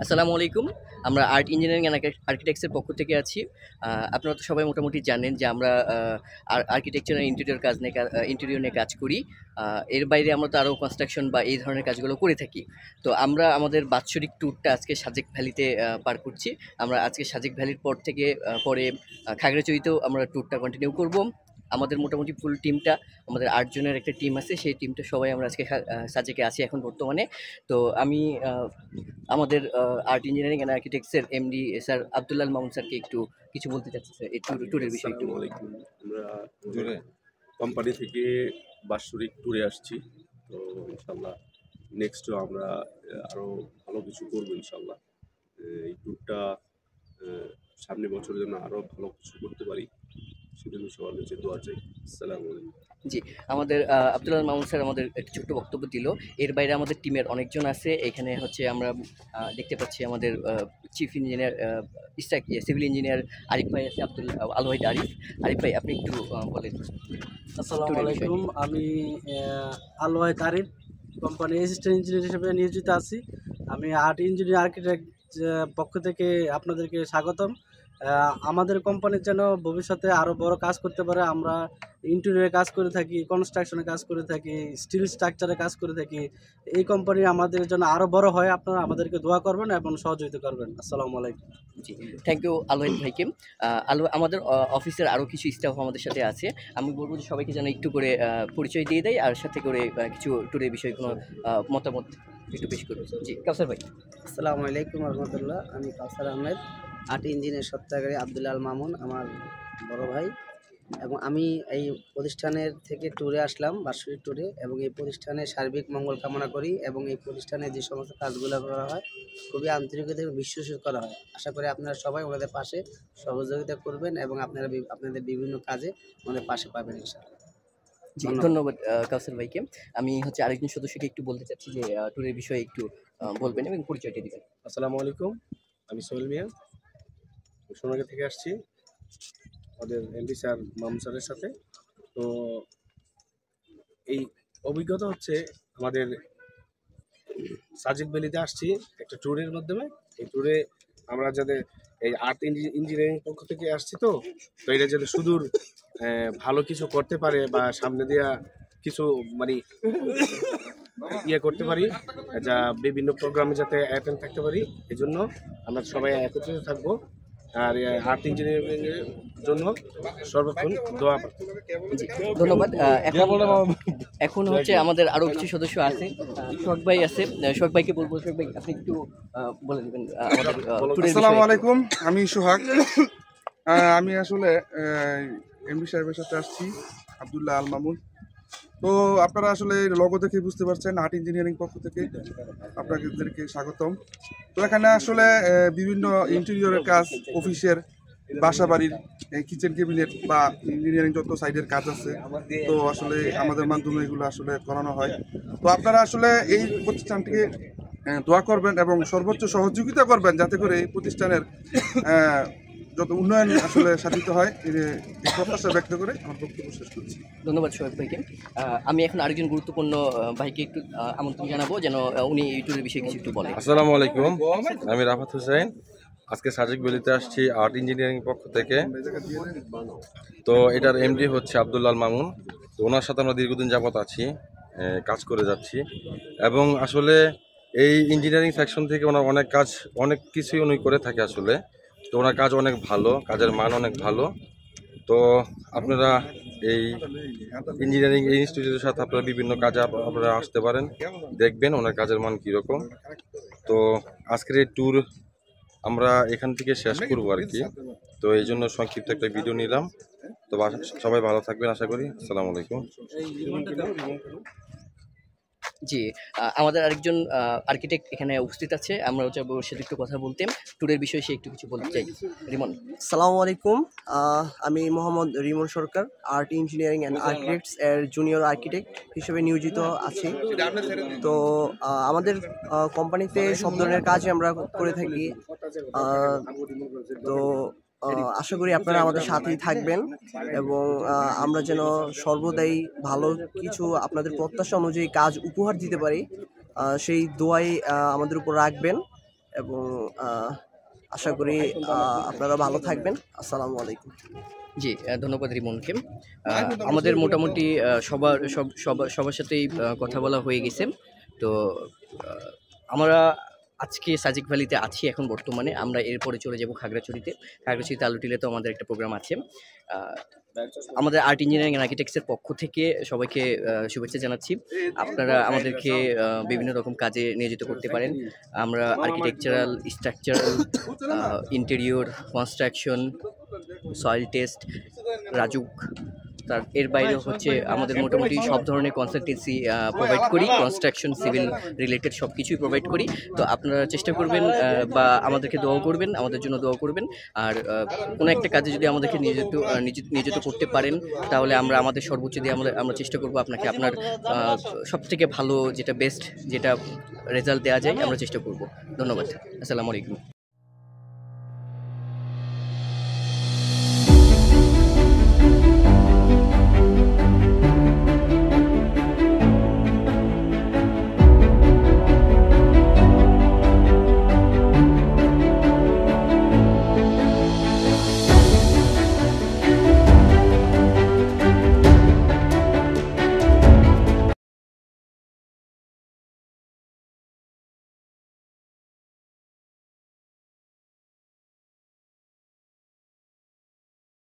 আসসালামু আলাইকুম। আমরা আর্ট ইঞ্জিনিয়ারিং অ্যান্ড আর্কিটেকচারের পক্ষ থেকে আছি। আপনারা তো সবাই মোটামুটি জানেন যে আমরা আর্কিটেকচার অ্যান্ড ইন্টেরিয়র নিয়ে কাজ করি। এর বাইরে আমরা তো আরও কনস্ট্রাকশন বা এই ধরনের কাজগুলো করে থাকি। তো আমরা আমাদের বাৎসরিক ট্যুরটা আজকে সাজেক ভ্যালিতে পার করছি। আমরা আজকে সাজেক ভ্যালির পর থেকে পরে খাগড়াছড়িতেও আমরা ট্যুরটা কন্টিনিউ করব। আমাদের মোটামুটি ফুল টিমটা, আমাদের ৮ জনের একটা টিম আছে, সেই টিমটা সবাই আমরা আজকে সাজেকে আছি এখন বর্তমানে। তো আমি আমাদের art engineering and architecture MD sir Abdullah Mamun স্যারকে একটু কিছু বলতে চাচ্ছি স্যার এই ট্যুরের বিষয়ে একটু। আসসালামু আলাইকুম। আমরা কোম্পানি থেকে বাৎসরিক ট্যুরে আসছি। তো ইনশাল্লাহ নেক্সটও আমরা আরও ভালো কিছু করবো ইনশাল্লাহ। এই ট্যুরটা সামনে বছরের জন্য আরও ভালো কিছু করতে পারি, সেজন্য সবার কাছে দোয়া চাই। আসসালামু আলাইকুম। জি, আমাদের আব্দুল্লাহ মামুন স্যার আমাদের একটি ছোট্ট বক্তব্য দিল। এর বাইরে আমাদের টিমের অনেকজন আছে এখানে। হচ্ছে আমরা দেখতে পাচ্ছি আমাদের chief engineer civil engineer Arif ভাই আছে, আলওয়াহিদ আরিফ। আরিফ ভাই আপনি একটু বলেন। আসসালামু আলাইকুম। আমি আলওয়াহিদ আরিফ, কোম্পানি অ্যাসিস্ট্যান্ট ইঞ্জিনিয়ার হিসেবে নিয়োজিত আছি। আমি আর্ট ইঞ্জিনিয়ার আর্কিটেক্ট পক্ষ থেকে আপনাদেরকে স্বাগতম। আমাদের কোম্পানির যেন ভবিষ্যতে আরও বড় কাজ করতে পারে। আমরা ইন্টেরিয়রে কাজ করে থাকি, কনস্ট্রাকশনে কাজ করে থাকি, স্টিল স্ট্রাকচারে কাজ করে থাকি। এই কোম্পানি আমাদের জন্য আরও বড় হয়। আপনারা আমাদেরকে দোয়া করবেন এবং সহযোগিতা করবেন। আসসালামু আলাইকুম। জি, থ্যাংক ইউ আলওয়াহিদ ভাইকে। আমাদের অফিসের আরও কিছু স্টাফ আমাদের সাথে আছে। আমি বলবো যে সবাইকে যেন একটু করে পরিচয় দিয়ে দেয়, আর সাথে করে কিছু ট্যুরের বিষয়ে কোনো মতামত একটু পেশ করবে। জি, কাউসার ভাই। আসসালামু আলাইকুম রহমতুল্লাহ। আমি কাউসার আহমেদ, আর্ট ইঞ্জিনিয়ার সত্যাগ্রী আব্দুল আল মামুন আমার বড় ভাই, এবং আমি এই প্রতিষ্ঠানের থেকে ট্যুরে আসলাম, বার্ষিক ট্যুরে, এবং এই প্রতিষ্ঠানের সার্বিক মঙ্গল কামনা করি। এবং এই প্রতিষ্ঠানে যে সমস্ত কাজগুলো করা হয় খুবই আন্তরিকতা এবং বিশ্বাস করা হয়। আশা করি আপনারা সবাই ওনাদের পাশে সহযোগিতা করবেন এবং আপনারা আপনাদের বিভিন্ন কাজে ওনাদের পাশে পাবেন ইনশাআল্লাহ। জি, ধন্যবাদ কাউসার ভাইকে। আমি হচ্ছে আরেকজন সদস্যকে একটু বলতে চাচ্ছি যে ট্যুরের বিষয়ে একটু বলবেন এবং পরিচয়টা দিবেন। আসসালামু আলাইকুম। আমি সোহেল মিয়া, সোনারগাঁ থেকে আসছি আমাদের এমডি স্যার মামুন স্যারের সাথে। তো এই অভিজ্ঞতা হচ্ছে আমাদের সাজেক ভ্যালিতে আসছি একটা ট্যুরের মাধ্যমে। এই ট্যুরে আমরা যাদের এই আর্ট ইঞ্জিনিয়ারিং পক্ষ থেকে আসছি, তো এটা যাতে সুদূর ভালো কিছু করতে পারে বা সামনে দিয়া কিছু মানে ইয়ে করতে পারি, যা বিভিন্ন প্রোগ্রামে যাতে অ্যাটেন্ড থাকতে পারি, এই জন্য আমরা সবাই একত্রিত থাকবো। আর আর্ট ইঞ্জিনিয়ারিং এর জন্য সর্বক্ষণ দোয়া। জি, ধন্যবাদ। এখন হচ্ছে আমাদের আরো কিছু সদস্য আছে। সোহাগ ভাই আছে, সোহাগ ভাইকে বলবো। সোহাগ ভাই আপনি একটু বলে দিবেন আমাদের ট্যুরের বিষয়ে। আসসালামু আলাইকুম, আমি সোহাগ। আমি আসলে এমডি সাহেবের সাথে আসছি, আব্দুল্লাহ আল মামুন। তো আপনারা আসলে লোগো দেখে বুঝতে পারছেন আর্ট ইঞ্জিনিয়ারিং পক্ষ থেকে আপনাদেরকে স্বাগতম। তো এখানে আসলে বিভিন্ন ইন্টেরিয়রের কাজ, অফিসের, বাসা বাড়ির কিচেন ক্যাবিনেট বা ইঞ্জিনিয়ারিং যত সাইডের কাজ আছে, তো আসলে আমাদের মাধ্যমে এগুলো আসলে করানো হয়। তো আপনারা আসলে এই প্রতিষ্ঠানটিকে দোয়া করবেন এবং সর্বোচ্চ সহযোগিতা করবেন যাতে করে এই প্রতিষ্ঠানের যত উন্নয়ন আসলে সাধিত হয়, এই প্রত্যাশা ব্যক্ত করে আমার বক্তব্য শেষ করছি। ধন্যবাদ সোহাগ ভাইকে। আমি এখন আরেকজন গুরুত্বপূর্ণ ভাইকে একটু আমন্ত্রণ জানাবো যেন উনি এই ট্যুরের বিষয়ে কিছু একটু বলেন। আসসালামু আলাইকুম, আমি রাফাত হোসেন। আজকে সাজেক ভ্যালিতে আসছি আর্ট ইঞ্জিনিয়ারিং পক্ষ থেকে। তো এটার এমডি হচ্ছে আব্দুল্লাহ মামুন। তো ওনার সাথে আমরা দীর্ঘদিন যাবত আছি, কাজ করে যাচ্ছি। এবং আসলে এই ইঞ্জিনিয়ারিং সেকশন থেকে ওনার অনেক কিছুই উনি করে থাকে আসলে। তো ওনার কাজ অনেক ভালো, কাজের মান অনেক ভালো। তো আপনারা এই ইঞ্জিনিয়ারিং এই ইনস্টিটিউটের সাথে আপনারা বিভিন্ন কাজে আপনারা আসতে পারেন, দেখবেন ওনার কাজের মান কীরকম। তো আজকের এই ট্যুর আমরা এখান থেকে শেষ করবো আর কি। তো এই জন্য সংক্ষিপ্ত একটা ভিডিও নিলাম। তো সবাই ভালো থাকবেন আশা করি। আসসালামু আলাইকুম। জি, আমাদের আরেকজন আর্কিটেক্ট এখানে উপস্থিত আছে, আমরা চাইবো সে একটু কথা বলতে, ট্যুরের বিষয়ে সে একটু কিছু বলতে চাই। রিমন। আসসালামু আলাইকুম। আমি মোহাম্মদ রিমন সরকার, আর্ট ইঞ্জিনিয়ারিং অ্যান্ড আর্কিটেক্টস এর জুনিয়র আর্কিটেক্ট হিসেবে নিয়োজিত আছি। তো আমাদের কোম্পানিতে সব ধরনের কাজই আমরা করে থাকি। তো আশা করি আপনারা আমাদের সাথেই থাকবেন এবং আমরা যেন সর্বদাই ভালো কিছু আপনাদের প্রত্যাশা অনুযায়ী কাজ উপহার দিতে পারি, সেই দোয়াই আমাদের উপর রাখবেন। এবং আশা করি আপনারা ভালো থাকবেন। আসসালামু আলাইকুম। জি, ধন্যবাদ রিমনকে। আমাদের মোটামুটি সবার সাথেই কথা বলা হয়ে গেছে। তো আমরা আজকে সাজেক ভ্যালিতে আছি এখন বর্তমানে। আমরা এরপরে চলে যাব খাগড়াছড়িতে। খাগড়াছড়িতে আলুটিলাতে আমাদের একটা প্রোগ্রাম আছে। আমাদের আর্ট ইঞ্জিনিয়ারিং অ্যান্ড আর্কিটেক্টসের পক্ষ থেকে সবাইকে শুভেচ্ছা জানাচ্ছি। আপনারা আমাদেরকে বিভিন্ন রকম কাজে নিয়োজিত করতে পারেন। আমরা architectural, structural, interior, construction, soil test, RAJUK, এর বাইরেও হচ্ছে আমাদের মোটামুটি সব ধরনের কনসালটেন্সি প্রোভাইড করি। কনস্ট্রাকশন, সিভিল রিলেটেড সব কিছুই প্রোভাইড করি। তো আপনারা চেষ্টা করবেন বা আমাদেরকে দোয়া করবেন, আমাদের জন্য দোয়া করবেন। আর কোনো একটা কাজে যদি আমাদেরকে নিয়োজিত করতে পারেন, তাহলে আমরা আমাদের সর্বোচ্চ দিয়ে আমরা চেষ্টা করব আপনাকে আপনার সবথেকে ভালো যেটা বেস্ট যেটা রেজাল্ট দেওয়া যায় আমরা চেষ্টা করব। ধন্যবাদ। আসসালামু আলাইকুম।